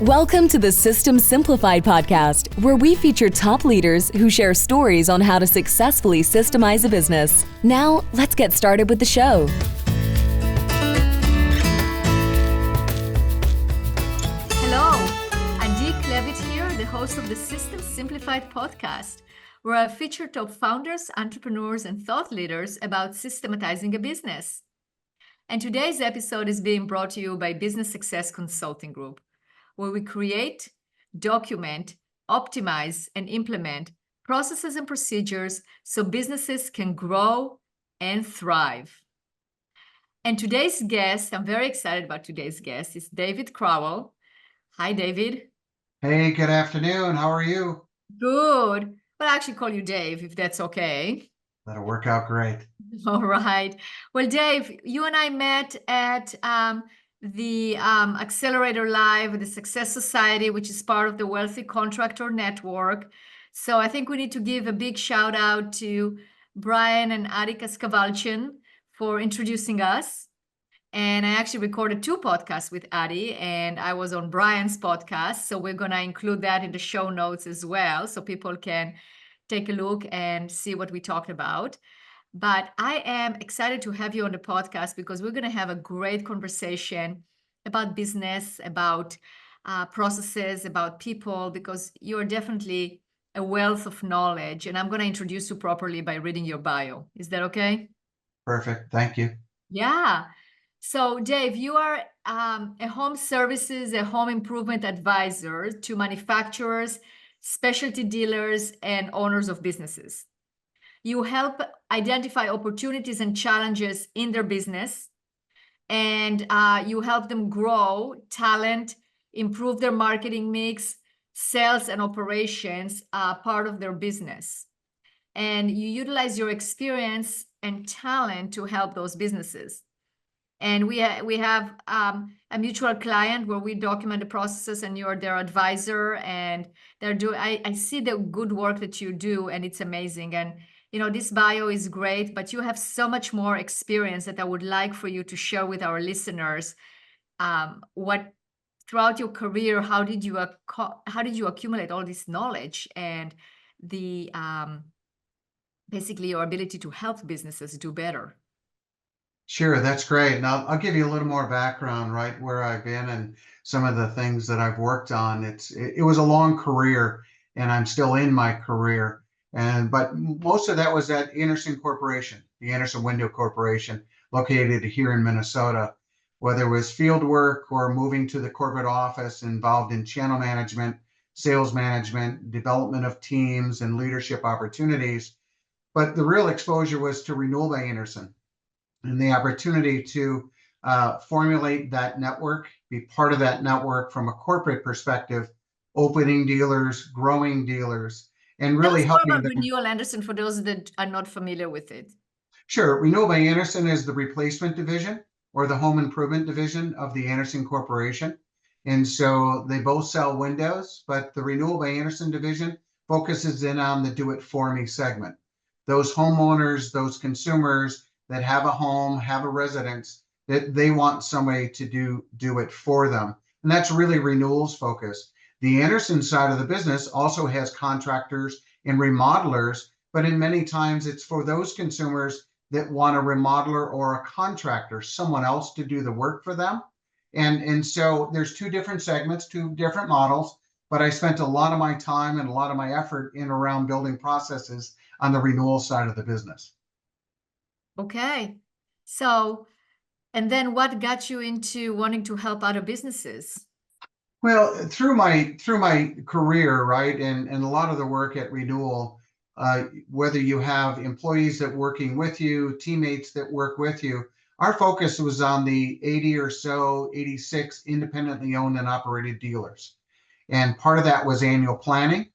Welcome to the System Simplified podcast, where we feature top leaders who share stories on how to successfully systemize a business. Now, let's get started with the show. Hello, I'm Dave Klevit here, the host of the System Simplified podcast, where I feature top founders, entrepreneurs, and thought leaders about systematizing a business. And today's episode is being brought to you by Business Success Consulting Group, where we create, document, optimize, and implement processes and procedures so businesses can grow and thrive. And today's guest, I'm very excited about today's guest, is Dave Crowell. Hi, David. Hey, good afternoon. How are you? Good. Well, I actually call you Dave, if that's okay. That'll work out great. All right. Well, Dave, you and I met at the Accelerator Live, the Success Society, which is part of the Wealthy Contractor Network. So I think we need to give a big shout out to Brian and Adi Kaskavalchin for introducing us. And I actually recorded 2 podcasts with Adi, and I was on Brian's podcast. So we're going to include that in the show notes as well, so people can take a look and see what we talked about. But I am excited to have you on the podcast because we're going to have a great conversation about business, about processes, about people, because you're definitely a wealth of knowledge. And I'm going to introduce you properly by reading your bio. Is that okay? Perfect. Thank you. Yeah. So, Dave, you are a home services, a home improvement advisor to manufacturers, specialty dealers, and owners of businesses. You help identify opportunities and challenges in their business, and you help them grow talent, improve their marketing mix, sales and operations, part of their business. And you utilize your experience and talent to help those businesses. And we have a mutual client where we document the processes, and you're their advisor, and I see the good work that you do, and it's amazing. And this bio is great, but you have so much more experience that I would like for you to share with our listeners. What throughout your career, how did you accumulate all this knowledge and the basically your ability to help businesses do better? Sure, that's great. Now, I'll give you a little more background, right, where I've been and some of the things that I've worked on. It was a long career, and I'm still in my career. But most of that was at Andersen Corporation, the Andersen Window Corporation, located here in Minnesota. Whether it was field work or moving to the corporate office, involved in channel management, sales management, development of teams, and leadership opportunities. But the real exposure was to Renewal by Andersen, and the opportunity to formulate that network, be part of that network from a corporate perspective, opening dealers, growing dealers, and really helping them. Renewal Andersen, for those that are not familiar with it. Sure. Renewal by Andersen is the replacement division or the home improvement division of the Andersen Corporation. And so they both sell windows, but the Renewal by Andersen division focuses in on the do-it-for-me segment. Those homeowners, those consumers that have a home, have a residence, that they want somebody to do it for them. And that's really renewals focus. The Andersen side of the business also has contractors and remodelers, but in many times it's for those consumers that want a remodeler or a contractor, someone else to do the work for them. And so there's 2 different segments, 2 different models, but I spent a lot of my time and a lot of my effort in around building processes on the renewal side of the business. Okay. So, and then what got you into wanting to help other businesses? Well, through my career, right, and a lot of the work at Renewal, whether you have employees that working with you, teammates that work with you, our focus was on the 80 or so, 86 independently owned and operated dealers. And part of that was annual planning,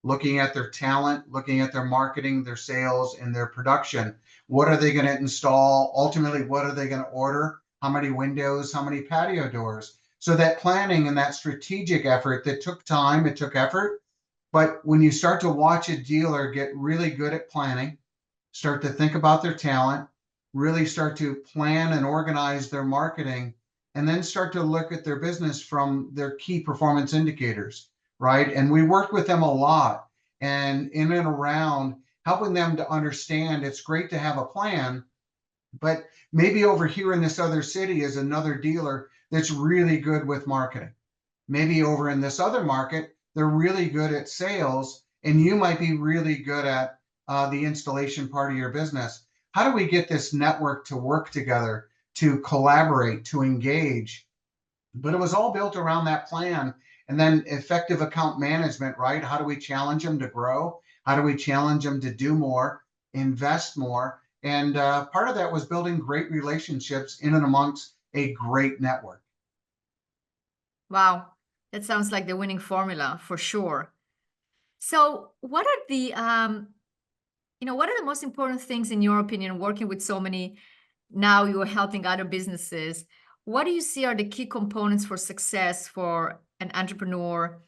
looking at their talent, looking at their marketing, their sales, and their production. What are they going to install? Ultimately, what are they going to order? How many windows? How many patio doors? So that planning and that strategic effort that took time, it took effort. But when you start to watch a dealer get really good at planning, start to think about their talent, really start to plan and organize their marketing, and then start to look at their business from their key performance indicators, right? And we worked with them a lot and in and around helping them to understand it's great to have a plan, but maybe over here in this other city is another dealer that's really good with marketing. Maybe over in this other market, they're really good at sales, and you might be really good at the installation part of your business. How do we get this network to work together, to collaborate, to engage? But it was all built around that plan. And then effective account management, right? How do we challenge them to grow? How do we challenge them to do more, invest more? And part of that was building great relationships in and amongst a great network. Wow, that sounds like the winning formula for sure. So what are the what are the most important things in your opinion working with so many, now you're helping other businesses? What do you see are the key components for success for an entrepreneur,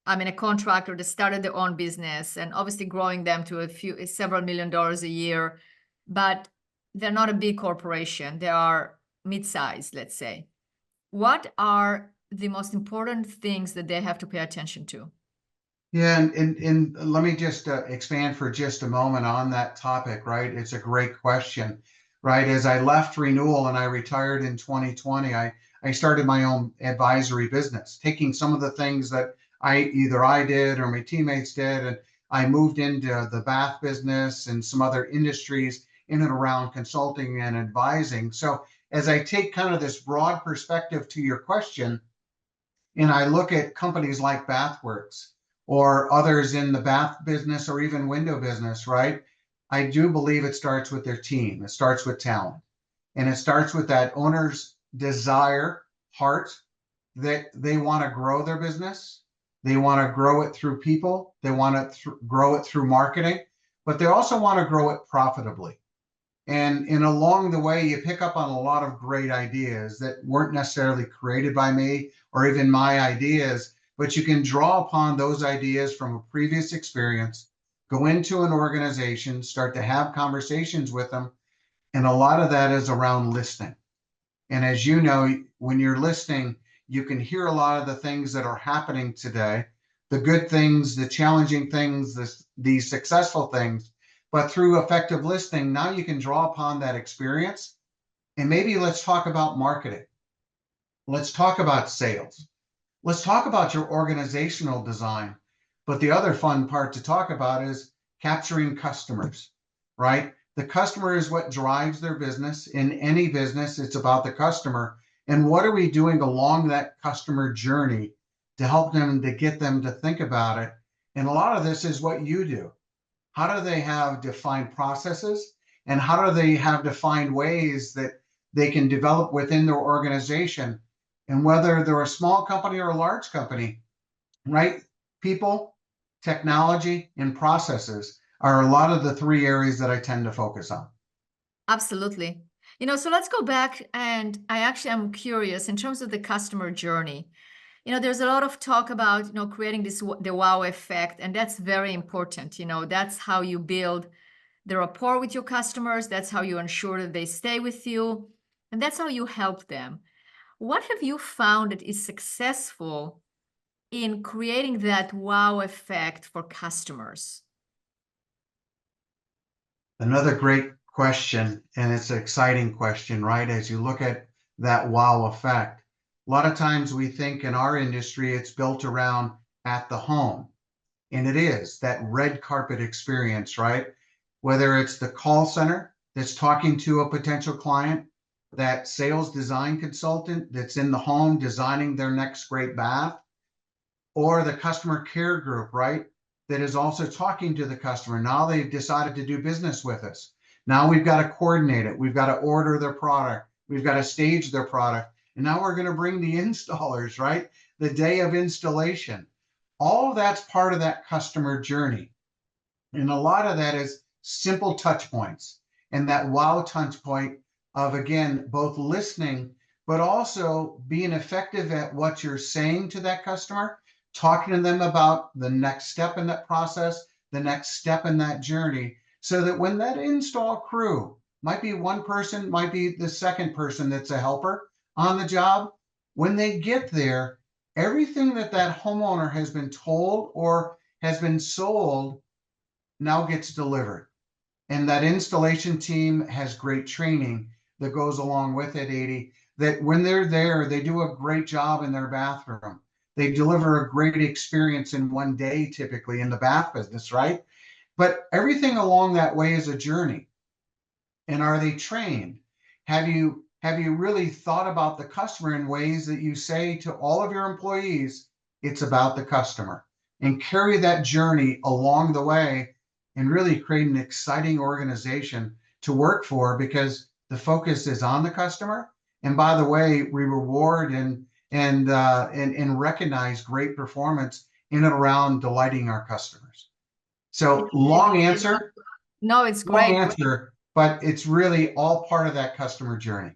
a contractor that started their own business and obviously growing them to several $1 million a year, but they're not a big corporation, they are mid-sized, let's say. What are the most important things that they have to pay attention to? Yeah, and let me just expand for just a moment on that topic, right? It's a great question, right? As I left Renewal and I retired in 2020, I started my own advisory business, taking some of the things that either I did or my teammates did, and I moved into the bath business and some other industries in and around consulting and advising. So as I take kind of this broad perspective to your question, and I look at companies like Bathworks or others in the bath business or even window business, right? I do believe it starts with their team. It starts with talent. And it starts with that owner's desire, heart, that they want to grow their business. They want to grow it through people. They want to grow it through marketing, but they also want to grow it profitably. And along the way, you pick up on a lot of great ideas that weren't necessarily created by me or even my ideas, but you can draw upon those ideas from a previous experience, go into an organization, start to have conversations with them. And a lot of that is around listening. And as you know, when you're listening, you can hear a lot of the things that are happening today, the good things, the challenging things, the successful things. But through effective listening, now you can draw upon that experience. And maybe let's talk about marketing. Let's talk about sales. Let's talk about your organizational design. But the other fun part to talk about is capturing customers, right? The customer is what drives their business. In any business, it's about the customer. And what are we doing along that customer journey to help them, to get them to think about it? And a lot of this is what you do. How do they have defined processes? And how do they have defined ways that they can develop within their organization? And whether they're a small company or a large company, right? People, technology, and processes are a lot of the three areas that I tend to focus on. Absolutely. So let's go back, and I'm curious in terms of the customer journey. There's a lot of talk about, creating the wow effect, and that's very important. That's how you build the rapport with your customers. That's how you ensure that they stay with you, and that's how you help them. What have you found that is successful in creating that wow effect for customers? Another great question, and it's an exciting question, right? As you look at that wow effect, a lot of times we think in our industry it's built around at the home, and it is that red carpet experience, right? Whether it's the call center that's talking to a potential client, that sales design consultant that's in the home designing their next great bath, or the customer care group, right? That is also talking to the customer. Now they've decided to do business with us. Now we've got to coordinate it. We've got to order their product. We've got to stage their product. And now we're going to bring the installers, right? The day of installation. All of that's part of that customer journey. And a lot of that is simple touch points. And that wow touch point of, again, both listening, but also being effective at what you're saying to that customer, talking to them about the next step in that process, the next step in that journey, so that when that install crew might be one person, might be the second person that's a helper on the job, When they get there, everything that that homeowner has been told or has been sold now gets delivered. And that installation team has great training that goes along with it, 80, that when they're there, they do a great job in their bathroom. They deliver a great experience in one day, typically in the bath business, right? But everything along that way is a journey. And are they trained? Have you really thought about the customer in ways that you say to all of your employees, it's about the customer, and carry that journey along the way and really create an exciting organization to work for, because the focus is on the customer. And by the way, we reward and recognize great performance in and around delighting our customers. So No, it's long great. answer, but it's really all part of that customer journey.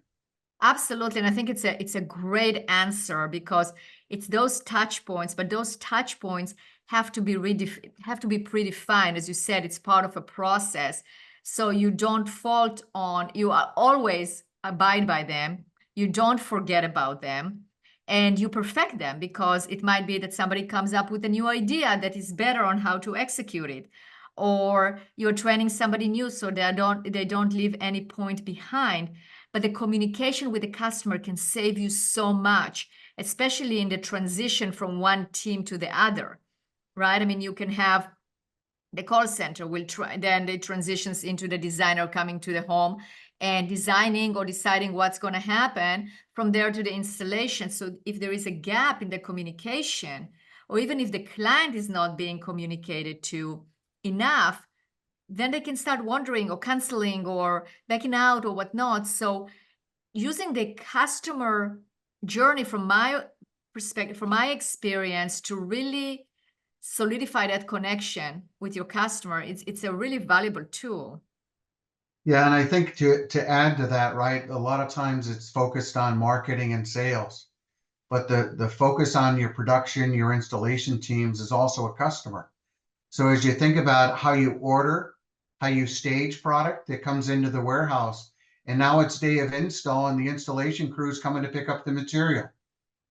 Absolutely. And I think it's a great answer, because it's those touch points, but those touch points have to be predefined. As you said, it's part of a process. So you don't fault on, you are always abide by them. You don't forget about them, and you perfect them, because it might be that somebody comes up with a new idea that is better on how to execute it, or you're training somebody new so they don't leave any point behind. But the communication with the customer can save you so much, especially in the transition from one team to the other, right? I mean, you can have the call center will try, then it transitions into the designer coming to the home and designing or deciding what's going to happen from there to the installation. So if there is a gap in the communication, or even if the client is not being communicated to enough, then they can start wondering or canceling or backing out or whatnot. So using the customer journey from my perspective, from my experience, to really solidify that connection with your customer, it's a really valuable tool. Yeah, and I think to add to that, right, a lot of times it's focused on marketing and sales, but the focus on your production, your installation teams is also a customer. So as you think about how you order, how you stage product that comes into the warehouse, and now it's day of install and the installation crew is coming to pick up the material.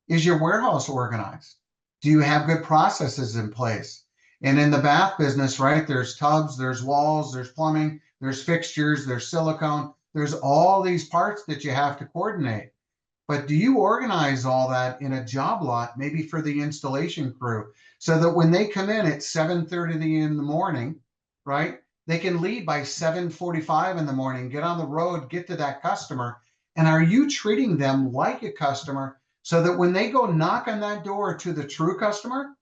Is your warehouse organized? Do you have good processes in place? And in the bath business, right, there's tubs, there's walls, there's plumbing, there's fixtures, there's silicone, there's all these parts that you have to coordinate. But do you organize all that in a job lot, maybe for the installation crew, so that when they come in at 7:30 in the morning, right, they can leave by 7:45 in the morning, get on the road, get to that customer? And are you treating them like a customer, so that when they go knock on that door to the true customer,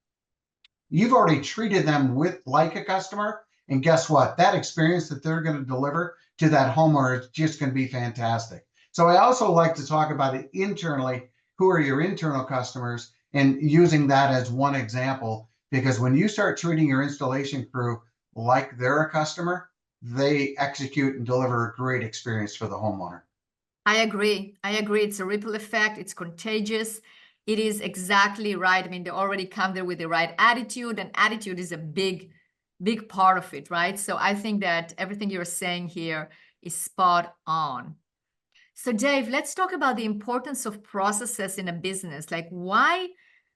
you've already treated them like a customer? And guess what? That experience that they're going to deliver to that homeowner is just going to be fantastic. So I also like to talk about it internally. Who are your internal customers? And using that as one example, because when you start treating your installation crew like they're a customer, they execute and deliver a great experience for the homeowner. I agree. It's a ripple effect. It's contagious. It is exactly right. I mean, they already come there with the right attitude, and attitude is a big part of it, right? So I think that everything you're saying here is spot on. So Dave, let's talk about the importance of processes in a business. Like, why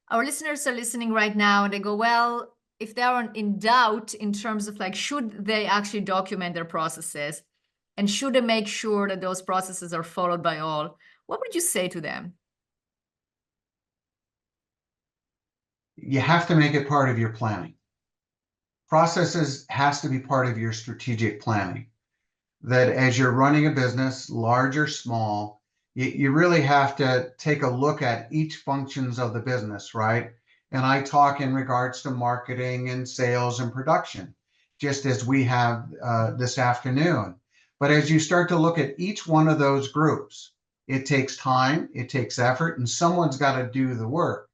our listeners are listening right now and they go, well, if they are in doubt in terms of like, should they actually document their processes? And should they make sure that those processes are followed by all? What would you say to them? You have to make it part of your planning. Processes has to be part of your strategic planning. That as you're running a business, large or small, you really have to take a look at each functions of the business, right? And I talk in regards to marketing and sales and production, just as we have this afternoon. But as you start to look at each one of those groups, it takes time, it takes effort, and someone's got to do the work.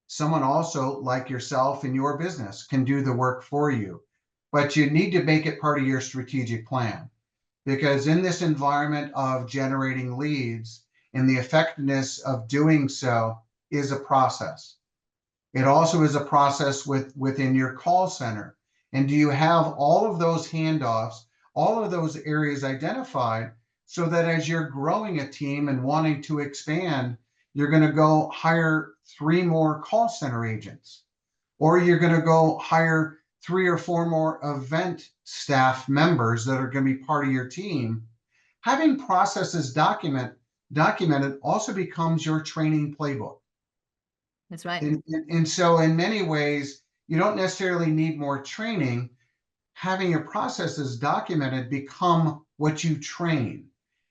Someone also, like yourself in your business, can do the work for you. But you need to make it part of your strategic plan. Because in this environment of generating leads, and the effectiveness of doing so is a process. It also is a process within your call center. And do you have all of those handoffs, all of those areas identified, so that as you're growing a team and wanting to expand, you're going to go hire 3 more call center agents, or you're going to go hire 3 or 4 more event staff members that are going to be part of your team. Having processes documented also becomes your training playbook. That's right. And so in many ways, you don't necessarily need more training. Having your processes documented become what you train.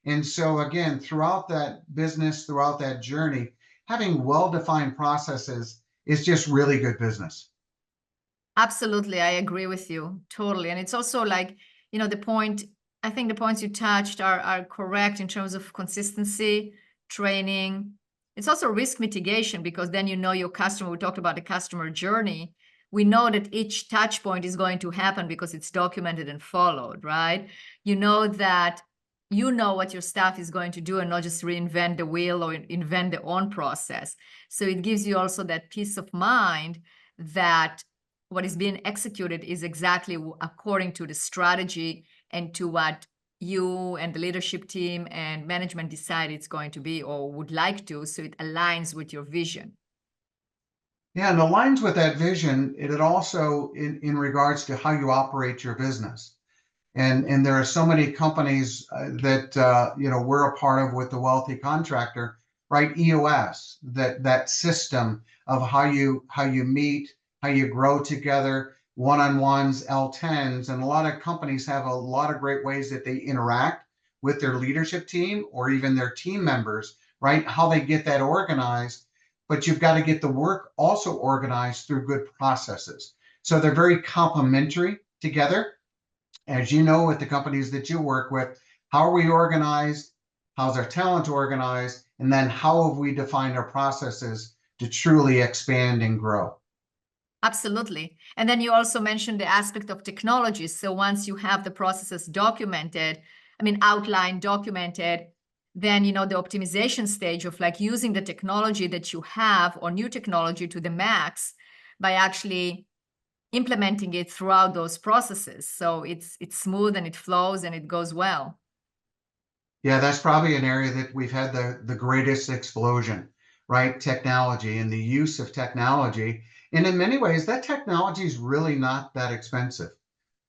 And so again, throughout that business, throughout that journey, having well-defined processes is just really good business. Absolutely, I agree with you totally. And it's also like, I think the points you touched are correct in terms of consistency, training. It's also risk mitigation, because then you know your customer. We talked about the customer journey. We know that each touch point is going to happen because it's documented and followed, right? You know that you know what your staff is going to do and not just reinvent the wheel or invent their own process. So it gives you also that peace of mind that what is being executed is exactly according to the strategy and to what you and the leadership team and management decide it's going to be or would like to, so it aligns with your vision. Yeah, and aligns with that vision. It also in regards to how you operate your business. And there are so many companies that we're a part of with the Wealthy Contractor, right? EOS, that system of how you meet, how you grow together, one-on-ones, L10s, and a lot of companies have a lot of great ways that they interact with their leadership team or even their team members, right? How they get that organized, but you've got to get the work also organized through good processes. So they're very complementary together. As you know, with the companies that you work with, how are we organized? How's our talent organized? And then how have we defined our processes to truly expand and grow? Absolutely. And then you also mentioned the aspect of technology. So once you have the processes outlined, documented, then, the optimization stage of like using the technology that you have or new technology to the max by actually implementing it throughout those processes. So it's smooth and it flows and it goes well. Yeah, that's probably an area that we've had the greatest explosion, right? Technology and the use of technology. And in many ways, that technology is really not that expensive.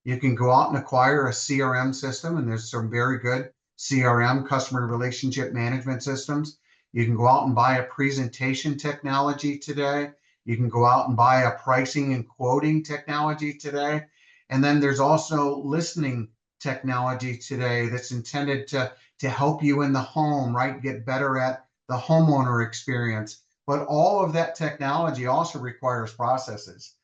You can go out and acquire a CRM system, and there's some very good CRM, customer relationship management systems. You can go out and buy a presentation technology today. You can go out and buy a pricing and quoting technology today. And then there's also listening technology today that's intended to help you in the home, right? Get better at the homeowner experience. But all of that technology also requires processes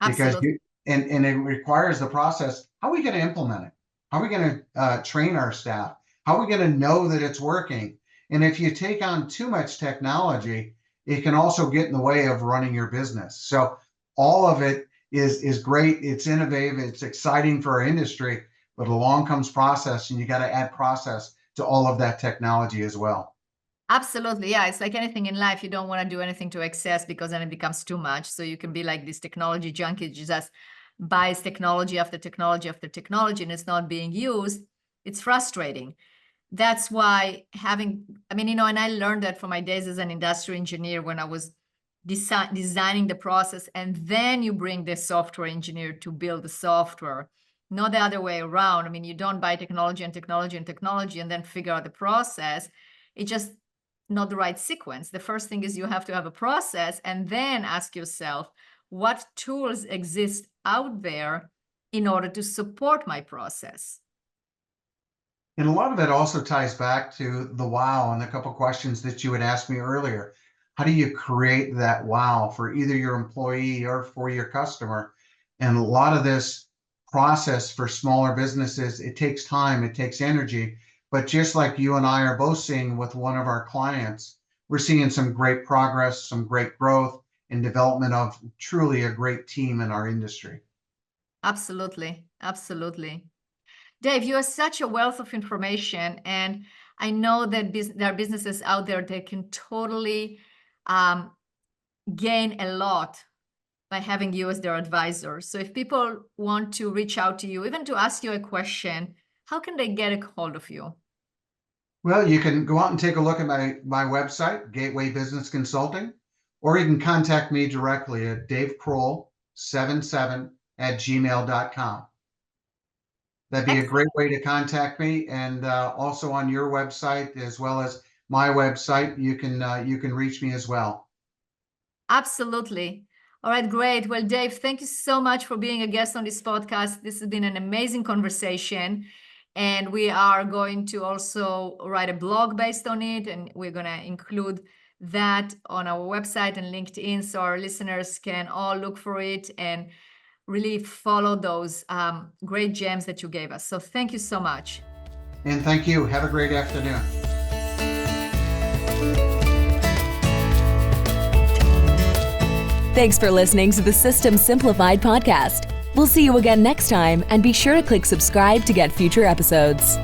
because Absolutely. and it requires the process. How are we going to implement it? How are we going to train our staff? How are we going to know that it's working? And if you take on too much technology, it can also get in the way of running your business. So all of it is great. It's innovative. It's exciting for our industry, but along comes process, and you got to add process to all of that technology as well. Absolutely. Yeah. It's like anything in life. You don't want to do anything to excess because then it becomes too much. So you can be like this technology junkie, just buys technology after technology after technology, and it's not being used. It's frustrating. That's why and I learned that from my days as an industrial engineer when I was designing the process, and then you bring the software engineer to build the software, not the other way around. You don't buy technology and technology and technology and then figure out the process. It's just not the right sequence. The first thing is you have to have a process and then ask yourself, what tools exist out there in order to support my process? And a lot of it also ties back to the wow and a couple questions that you had asked me earlier. How do you create that wow for either your employee or for your customer? And a lot of this process for smaller businesses, it takes time, it takes energy. But just like you and I are both seeing with one of our clients, we're seeing some great progress, some great growth and development of truly a great team in our industry. Absolutely. Absolutely. Dave, you are such a wealth of information, and I know that there are businesses out there that can totally gain a lot by having you as their advisor. So if people want to reach out to you, even to ask you a question, how can they get a hold of you? Well, you can go out and take a look at my website, Gateway Business Consulting, or you can contact me directly at davecroll77@gmail.com. That'd be a great Excellent. way to contact me. And also on your website, as well as my website, you can reach me as well. Absolutely. All right, great. Well, Dave, thank you so much for being a guest on this podcast. This has been an amazing conversation. And we are going to also write a blog based on it. And we're going to include that on our website and LinkedIn so our listeners can all look for it and really follow those great gems that you gave us. So thank you so much. And thank you. Have a great afternoon. Thanks for listening to the System Simplified podcast. We'll see you again next time, and be sure to click subscribe to get future episodes.